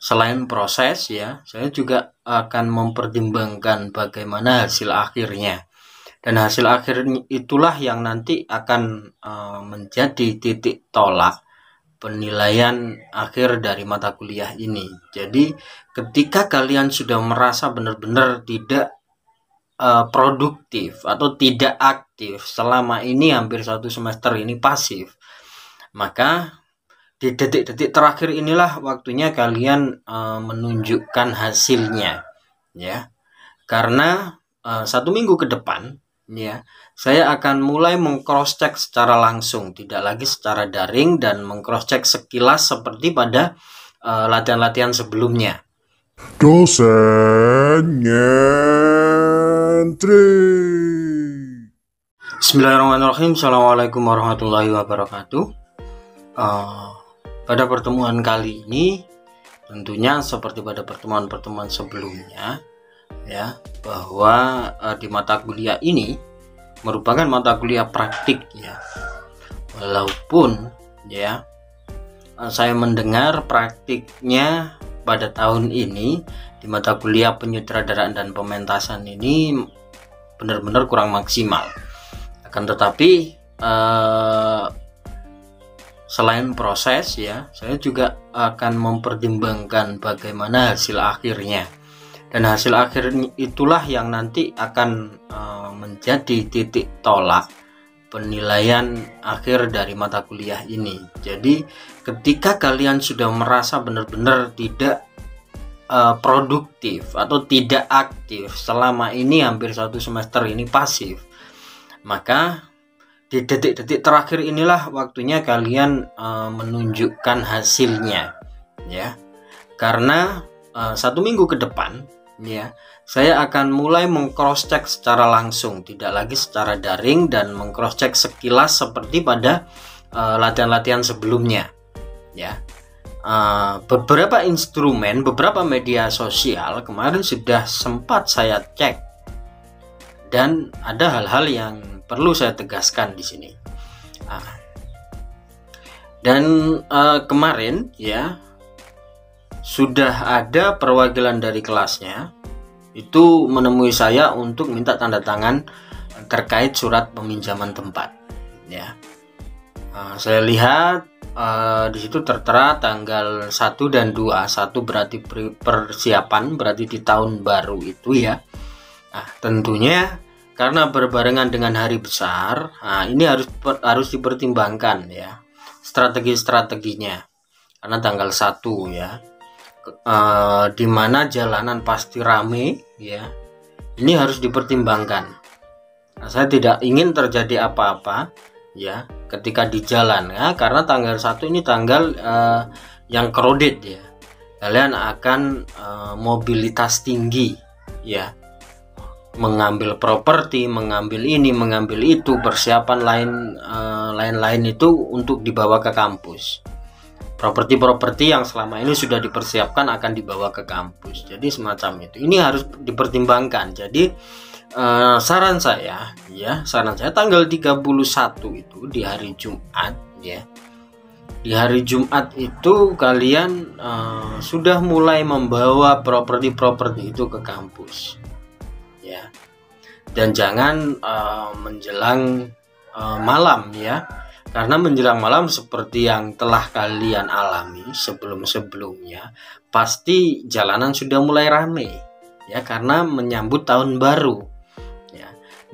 selain proses ya, saya juga akan mempertimbangkan bagaimana hasil akhirnya. Dan hasil akhir itulah yang nanti akan menjadi titik tolak penilaian akhir dari mata kuliah ini. Jadi ketika kalian sudah merasa benar-benar tidak produktif atau tidak aktif selama ini, hampir satu semester ini pasif, maka di detik-detik terakhir inilah waktunya kalian menunjukkan hasilnya ya. Karena 1 minggu ke depan ya, saya akan mulai mengcross check secara langsung, tidak lagi secara daring, dan mengcross check sekilas seperti pada latihan-latihan sebelumnya. Dosen nyentri. Bismillahirrahmanirrahim. Assalamualaikum warahmatullahi wabarakatuh. Pada pertemuan kali ini tentunya seperti pada pertemuan-pertemuan sebelumnya ya, bahwa di mata kuliah ini merupakan mata kuliah praktik ya. Walaupun ya saya mendengar praktiknya pada tahun ini di mata kuliah penyutradaraan dan pementasan ini benar-benar kurang maksimal. Akan tetapi selain proses ya, saya juga akan mempertimbangkan bagaimana hasil akhirnya. Dan hasil akhir itulah yang nanti akan menjadi titik tolak penilaian akhir dari mata kuliah ini. Jadi ketika kalian sudah merasa benar-benar tidak produktif atau tidak aktif selama ini, hampir satu semester ini pasif, maka di detik-detik terakhir inilah waktunya kalian menunjukkan hasilnya ya. Karena 1 minggu ke depan ya, saya akan mulai mengcross check secara langsung, tidak lagi secara daring, dan mengcross check sekilas seperti pada latihan-latihan sebelumnya ya. Beberapa instrumen, beberapa media sosial kemarin sudah sempat saya cek, dan ada hal-hal yang perlu saya tegaskan di sini. Kemarin ya sudah ada perwakilan dari kelasnya itu menemui saya untuk minta tanda tangan terkait surat peminjaman tempat ya. Saya lihat di situ tertera tanggal 1 dan 2. 1 berarti persiapan, berarti di tahun baru itu ya. Tentunya karena berbarengan dengan hari besar, ini harus dipertimbangkan ya strategi-strateginya. Karena tanggal 1 ya, di mana jalanan pasti rame ya, ini harus dipertimbangkan. Saya tidak ingin terjadi apa-apa ya ketika di jalan ya, karena tanggal 1 ini tanggal yang crowded ya. Kalian akan mobilitas tinggi ya, mengambil properti, mengambil ini, mengambil itu, persiapan lain-lain itu untuk dibawa ke kampus. Properti-properti yang selama ini sudah dipersiapkan akan dibawa ke kampus. Jadi semacam itu. Ini harus dipertimbangkan. Jadi saran saya tanggal 31 itu di hari Jumat ya. Di hari Jumat itu kalian sudah mulai membawa properti-properti itu ke kampus. Ya. Dan jangan menjelang malam ya. Karena menjelang malam seperti yang telah kalian alami sebelum-sebelumnya, pasti jalanan sudah mulai ramai ya, karena menyambut tahun baru ya.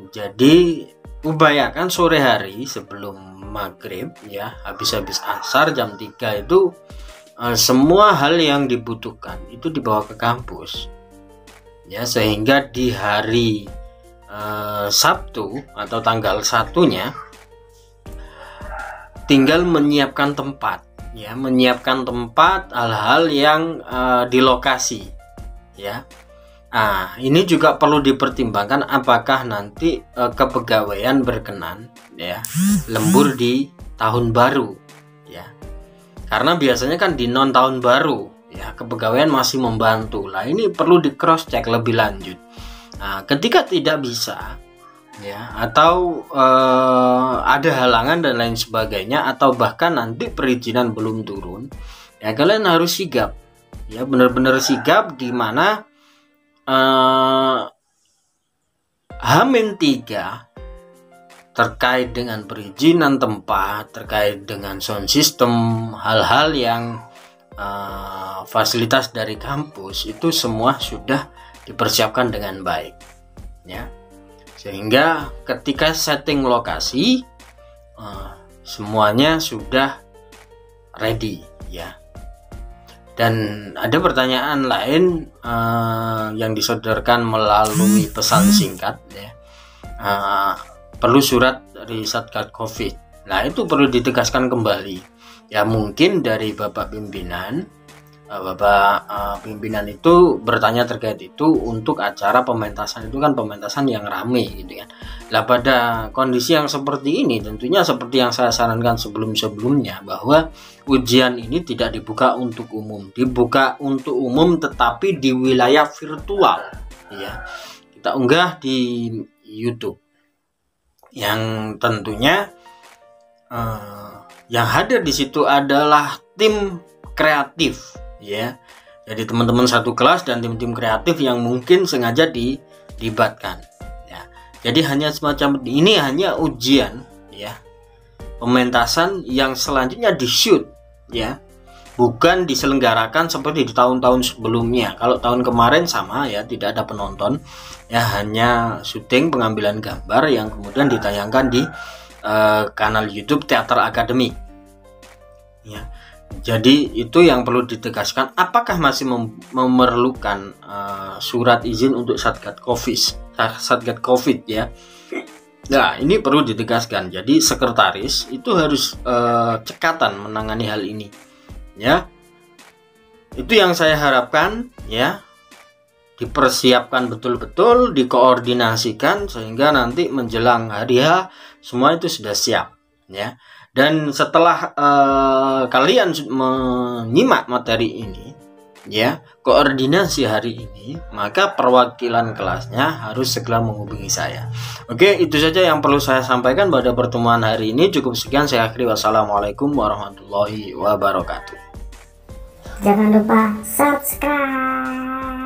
Jadi upayakan sore hari sebelum maghrib ya, habis asar jam 3 itu semua hal yang dibutuhkan itu dibawa ke kampus ya, sehingga di hari Sabtu atau tanggal 1-nya tinggal menyiapkan tempat ya, menyiapkan tempat, hal-hal yang di lokasi ya. Ini juga perlu dipertimbangkan apakah nanti kepegawaian berkenan ya lembur di tahun baru ya. Karena biasanya kan di non tahun baru ya kepegawaian masih membantu. Lah ini perlu di cross check lebih lanjut. Ketika tidak bisa ya, atau ada halangan dan lain sebagainya, atau bahkan nanti perizinan belum turun ya, kalian harus sigap ya, benar-benar sigap, di mana H-3 terkait dengan perizinan tempat, terkait dengan sound system, hal-hal yang fasilitas dari kampus itu semua sudah dipersiapkan dengan baik, ya, sehingga ketika setting lokasi semuanya sudah ready, ya. Dan ada pertanyaan lain yang disodorkan melalui pesan singkat, ya, perlu surat dari Satgas COVID. Nah, itu perlu ditegaskan kembali, ya. Mungkin dari Bapak pimpinan, pimpinan itu bertanya terkait itu untuk acara pementasan, itu kan pementasan yang rame gitu kan. Nah, pada kondisi yang seperti ini tentunya seperti yang saya sarankan sebelumnya, bahwa ujian ini tidak dibuka untuk umum, dibuka untuk umum tetapi di wilayah virtual, ya. Kita unggah di YouTube, yang tentunya yang hadir di situ adalah tim kreatif, ya. Jadi teman-teman satu kelas dan tim-tim kreatif yang mungkin sengaja dilibatkan, ya. Jadi hanya semacam ini, hanya ujian, ya, pementasan yang selanjutnya di shoot, ya, bukan diselenggarakan seperti di tahun-tahun sebelumnya. Kalau tahun kemarin sama, ya, tidak ada penonton, ya, hanya syuting pengambilan gambar yang kemudian ditayangkan di kanal YouTube Teater Akademi, ya. Jadi itu yang perlu ditegaskan, apakah masih memerlukan surat izin untuk Satgas COVID, ya. Nah, ini perlu ditegaskan. Jadi sekretaris itu harus cekatan menangani hal ini, ya. Itu yang saya harapkan, ya, dipersiapkan betul-betul, dikoordinasikan sehingga nanti menjelang hari H semua itu sudah siap, ya. Dan setelah kalian menyimak materi ini, ya, koordinasi hari ini, maka perwakilan kelasnya harus segera menghubungi saya. Oke, itu saja yang perlu saya sampaikan pada pertemuan hari ini. Cukup sekian, saya akhiri. Wassalamualaikum warahmatullahi wabarakatuh. Jangan lupa subscribe.